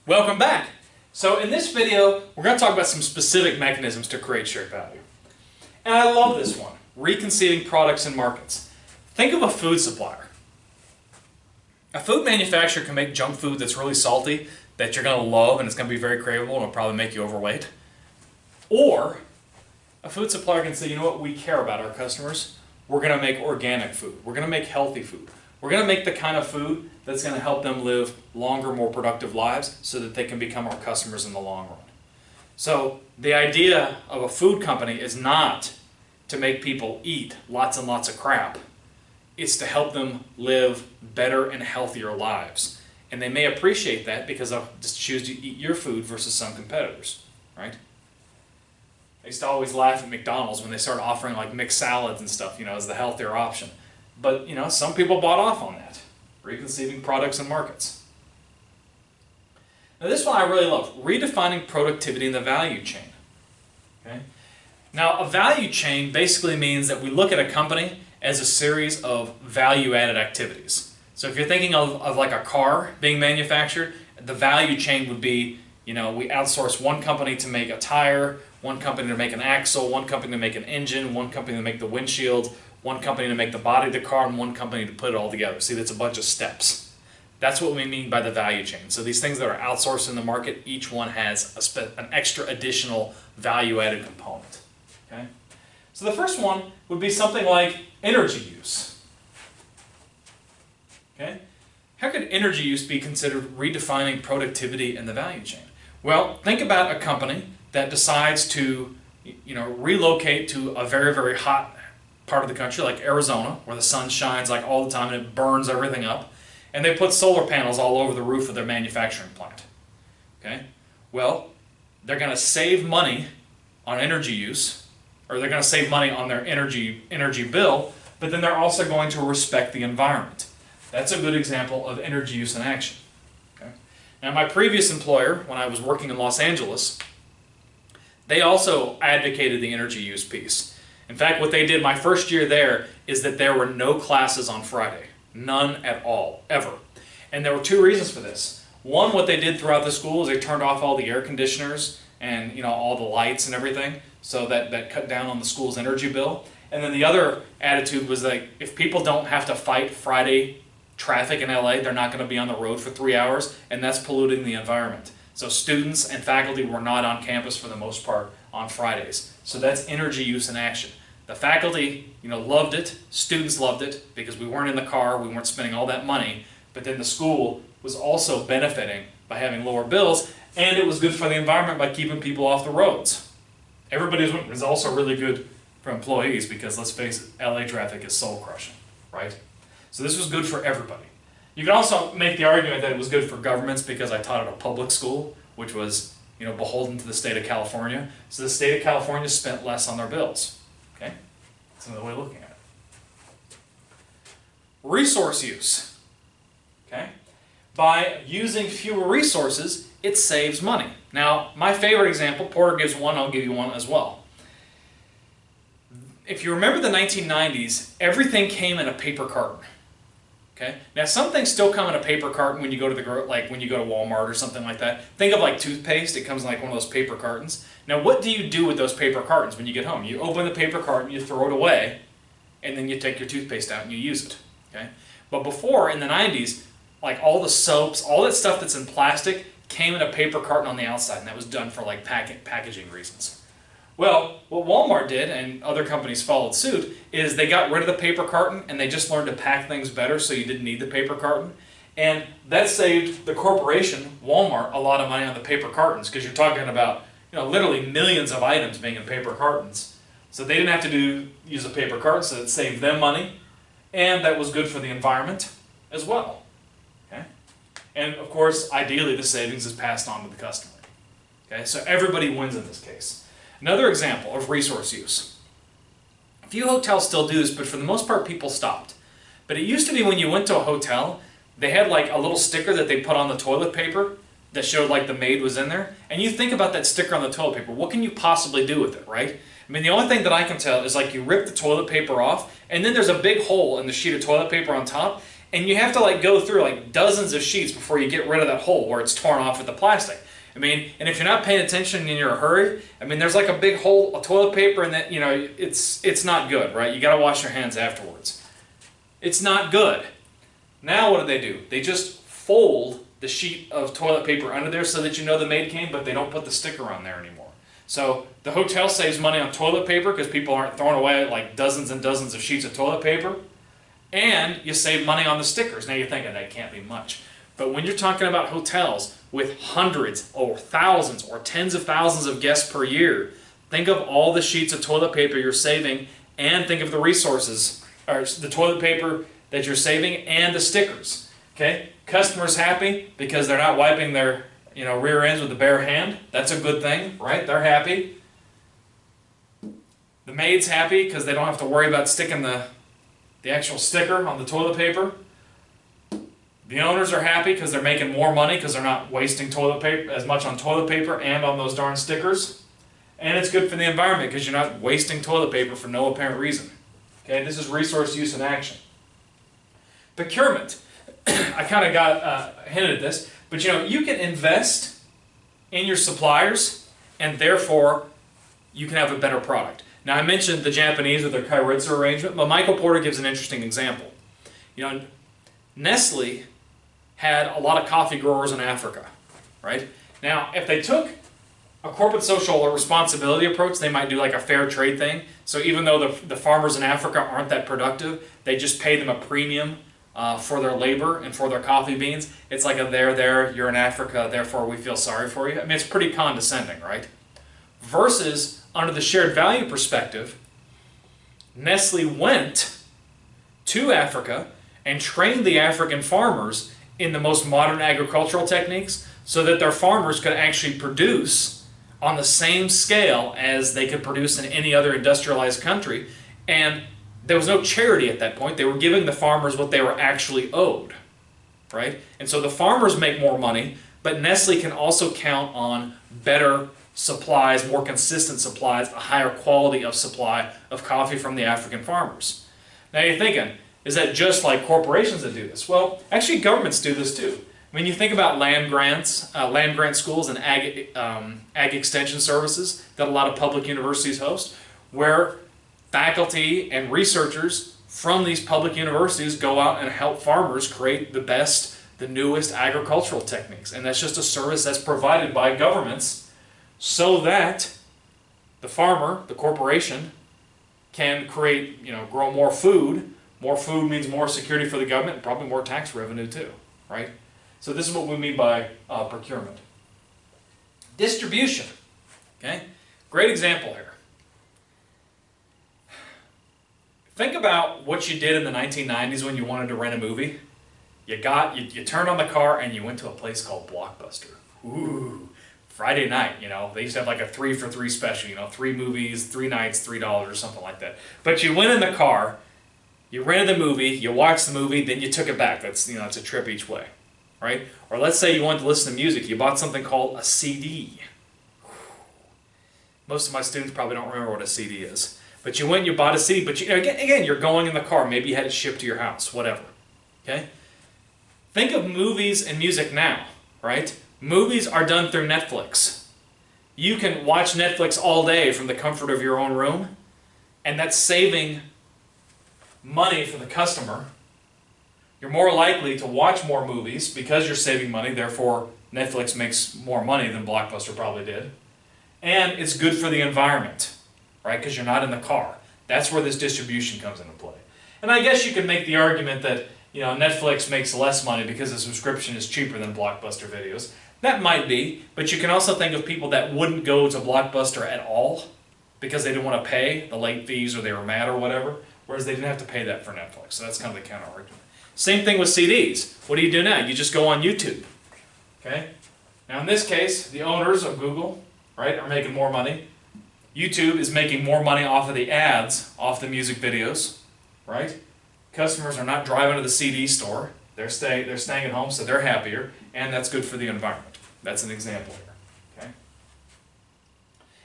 Welcome back. So in this video, we're going to talk about some specific mechanisms to create shared value. And I love this one, reconceiving products and markets. Think of a food supplier. A food manufacturer can make junk food that's really salty, that you're going to love and it's going to be very craveable and it'll probably make you overweight. Or a food supplier can say, you know what, we care about our customers. We're going to make organic food. We're going to make healthy food. We're going to make the kind of food that's going to help them live longer, more productive lives so that they can become our customers in the long run. So the idea of a food company is not to make people eat lots and lots of crap. It's to help them live better and healthier lives. And they may appreciate that because they'll just choose to eat your food versus some competitors, right? I used to always laugh at McDonald's when they started offering like mixed salads and stuff, as the healthier option. But, some people bought off on that. Reconceiving products and markets. Now this one I really love. Redefining productivity in the value chain. Okay? Now a value chain basically means that we look at a company as a series of value-added activities. So if you're thinking of like a car being manufactured, the value chain would be, we outsource one company to make a tire, one company to make an axle, one company to make an engine, one company to make the windshield, one company to make the body of the car, and one company to put it all together. See, that's a bunch of steps. That's what we mean by the value chain. So these things that are outsourced in the market, each one has an extra additional value-added component. Okay? So the first one would be something like energy use. Okay? How could energy use be considered redefining productivity in the value chain? Well, think about a company that decides to relocate to a very, very hot part of the country like Arizona, where the sun shines like all the time and it burns everything up, and they put solar panels all over the roof of their manufacturing plant. Okay? Well, they're going to save money on energy use, or they're going to save money on their energy bill, but then they're also going to respect the environment. That's a good example of energy use in action. Okay? Now, my previous employer, when I was working in Los Angeles, they also advocated the energy use piece. In fact, what they did my first year there is that there were no classes on Friday. None at all, ever. And there were two reasons for this. One, what they did throughout the school is they turned off all the air conditioners and all the lights and everything, so that cut down on the school's energy bill. And then the other attitude was that if people don't have to fight Friday traffic in LA, they're not going to be on the road for 3 hours, and that's polluting the environment. So students and faculty were not on campus for the most part on Fridays. So that's energy use in action. The faculty, loved it. Students loved it because we weren't in the car, we weren't spending all that money. But then the school was also benefiting by having lower bills, and it was good for the environment by keeping people off the roads. It was also really good for employees because, let's face it, LA traffic is soul crushing, right? So this was good for everybody. You can also make the argument that it was good for governments because I taught at a public school, which was beholden to the state of California. So the state of California spent less on their bills. Okay? That's another way of looking at it. Resource use. Okay? By using fewer resources, it saves money. Now, my favorite example, Porter gives one, I'll give you one as well. If you remember the 1990s, everything came in a paper carton. Okay? Now some things still come in a paper carton when you go to when you go to Walmart or something like that. Think of like toothpaste, it comes in like one of those paper cartons. Now what do you do with those paper cartons when you get home? You open the paper carton, you throw it away, and then you take your toothpaste out and you use it. Okay? But before, in the 90s, like all the soaps, all that stuff that's in plastic came in a paper carton on the outside, and that was done for like packaging reasons. Well, what Walmart did, and other companies followed suit, is they got rid of the paper carton and they just learned to pack things better so you didn't need the paper carton. And that saved the corporation, Walmart, a lot of money on the paper cartons because you're talking about literally millions of items being in paper cartons. So they didn't have to use a paper carton, so it saved them money, and that was good for the environment as well. Okay? And of course, ideally the savings is passed on to the customer. Okay? So everybody wins in this case. Another example of resource use. A few hotels still do this, but for the most part people stopped. But it used to be when you went to a hotel, they had like a little sticker that they put on the toilet paper that showed like the maid was in there. And you think about that sticker on the toilet paper, what can you possibly do with it, right? I mean, the only thing that I can tell is like you rip the toilet paper off, and then there's a big hole in the sheet of toilet paper on top, And you have to like go through like dozens of sheets before you get rid of that hole where it's torn off with the plastic. I mean, and if you're not paying attention and you're in a hurry, I mean, there's like a big hole of toilet paper, and that, you know, it's not good, right? You got to wash your hands afterwards. It's not good. Now what do? They just fold the sheet of toilet paper under there so that you know the maid came, but they don't put the sticker on there anymore. So the hotel saves money on toilet paper because people aren't throwing away like dozens and dozens of sheets of toilet paper, and you save money on the stickers. Now you're thinking that can't be much. But when you're talking about hotels with hundreds or thousands or tens of thousands of guests per year, think of all the sheets of toilet paper you're saving, and think of the resources, or the toilet paper that you're saving and the stickers. Okay? Customers happy because they're not wiping their rear ends with a bare hand. That's a good thing, right? They're happy. The maid's happy because they don't have to worry about sticking the actual sticker on the toilet paper. The owners are happy because they're making more money because they're not wasting toilet paper as much on toilet paper and on those darn stickers. And it's good for the environment because you're not wasting toilet paper for no apparent reason. Okay, this is resource use in action. Procurement. I kind of got hinted at this, but you can invest in your suppliers, and therefore you can have a better product. Now I mentioned the Japanese with their kairitsu arrangement, but Michael Porter gives an interesting example. Nestle had a lot of coffee growers in Africa, right? Now, if they took a corporate social responsibility approach, they might do like a fair trade thing. So even though the farmers in Africa aren't that productive, they just pay them a premium for their labor and for their coffee beans. It's like a there, you're in Africa, therefore we feel sorry for you. I mean, it's pretty condescending, right? Versus, under the shared value perspective, Nestle went to Africa and trained the African farmers in the most modern agricultural techniques so that their farmers could actually produce on the same scale as they could produce in any other industrialized country. And there was no charity at that point. They were giving the farmers what they were actually owed, right? And so the farmers make more money, but Nestle can also count on better supplies, more consistent supplies, a higher quality of supply of coffee from the African farmers. Now you're thinking, is that just like corporations that do this? Well, actually governments do this too. I mean, you think about land grant schools and ag extension services that a lot of public universities host, where faculty and researchers from these public universities go out and help farmers create the best, the newest agricultural techniques. And that's just a service that's provided by governments so that the farmer, the corporation, can create, grow more food. More food means more security for the government and probably more tax revenue too, right? So this is what we mean by procurement. Distribution, okay? Great example here. Think about what you did in the 1990s when you wanted to rent a movie. You turned on the car and you went to a place called Blockbuster. Ooh, Friday night, they used to have like a 3 for 3 special, 3 movies, 3 nights, $3 or something like that. But you went in the car, you rented the movie, you watched the movie, then you took it back. That's, it's a trip each way, right? Or let's say you wanted to listen to music. You bought something called a CD. Most of my students probably don't remember what a CD is. But you went and you bought a CD, but again, you're going in the car. Maybe you had it shipped to your house, whatever, okay? Think of movies and music now, right? Movies are done through Netflix. You can watch Netflix all day from the comfort of your own room, and that's saving money for the customer. You're more likely to watch more movies because you're saving money, therefore Netflix makes more money than Blockbuster probably did. And it's good for the environment, right? Because you're not in the car. That's where this distribution comes into play. And I guess you could make the argument that Netflix makes less money because the subscription is cheaper than Blockbuster videos. That might be, but you can also think of people that wouldn't go to Blockbuster at all because they didn't want to pay the late fees or they were mad or whatever, whereas they didn't have to pay that for Netflix. So that's kind of the counter argument. Same thing with CDs. What do you do now? You just go on YouTube. Okay? Now in this case, the owners of Google, right, are making more money. YouTube is making more money off of the ads, off the music videos, right? Customers are not driving to the CD store. They're staying at home, so they're happier, and that's good for the environment. That's an example here. Okay?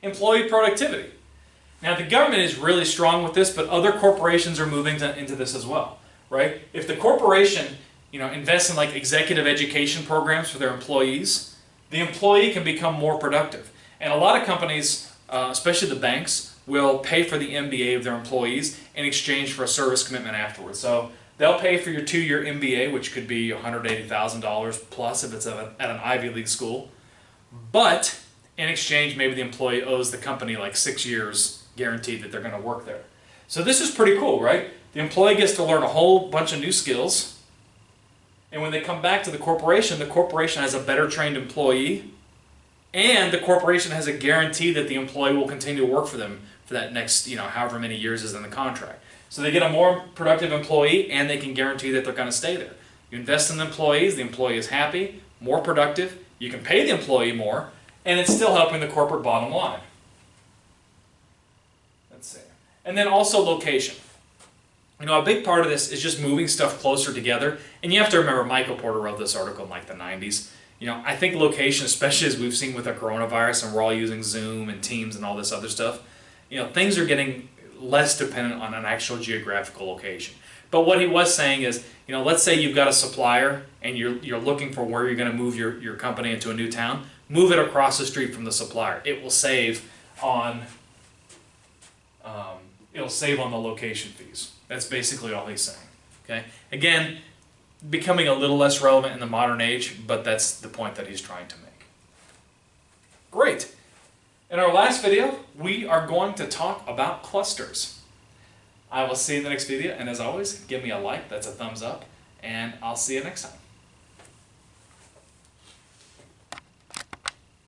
Employee productivity. Now the government is really strong with this, but other corporations are moving into this as well. right? If the corporation, invests in like executive education programs for their employees, the employee can become more productive. And a lot of companies, especially the banks, will pay for the MBA of their employees in exchange for a service commitment afterwards. So they'll pay for your 2-year MBA, which could be $180,000 plus if it's at an Ivy League school. But in exchange, maybe the employee owes the company like 6 years guaranteed that they're going to work there. So this is pretty cool, right? The employee gets to learn a whole bunch of new skills, and when they come back to the corporation has a better trained employee, and the corporation has a guarantee that the employee will continue to work for them for that next, however many years is in the contract. So they get a more productive employee, and they can guarantee that they're going to stay there. You invest in the employee is happy, more productive, you can pay the employee more, and it's still helping the corporate bottom line. Let's see. And then also location. A big part of this is just moving stuff closer together. And you have to remember, Michael Porter wrote this article in like the 90s. I think location, especially as we've seen with the coronavirus and we're all using Zoom and Teams and all this other stuff, things are getting less dependent on an actual geographical location. But what he was saying is, let's say you've got a supplier and you're looking for where you're going to move your company into a new town. Move it across the street from the supplier. It will save on the location fees. That's basically all he's saying. Okay. Again, becoming a little less relevant in the modern age, but that's the point that he's trying to make. Great. In our last video, we are going to talk about clusters. I will see you in the next video, and as always, give me a like, that's a thumbs up, and I'll see you next time.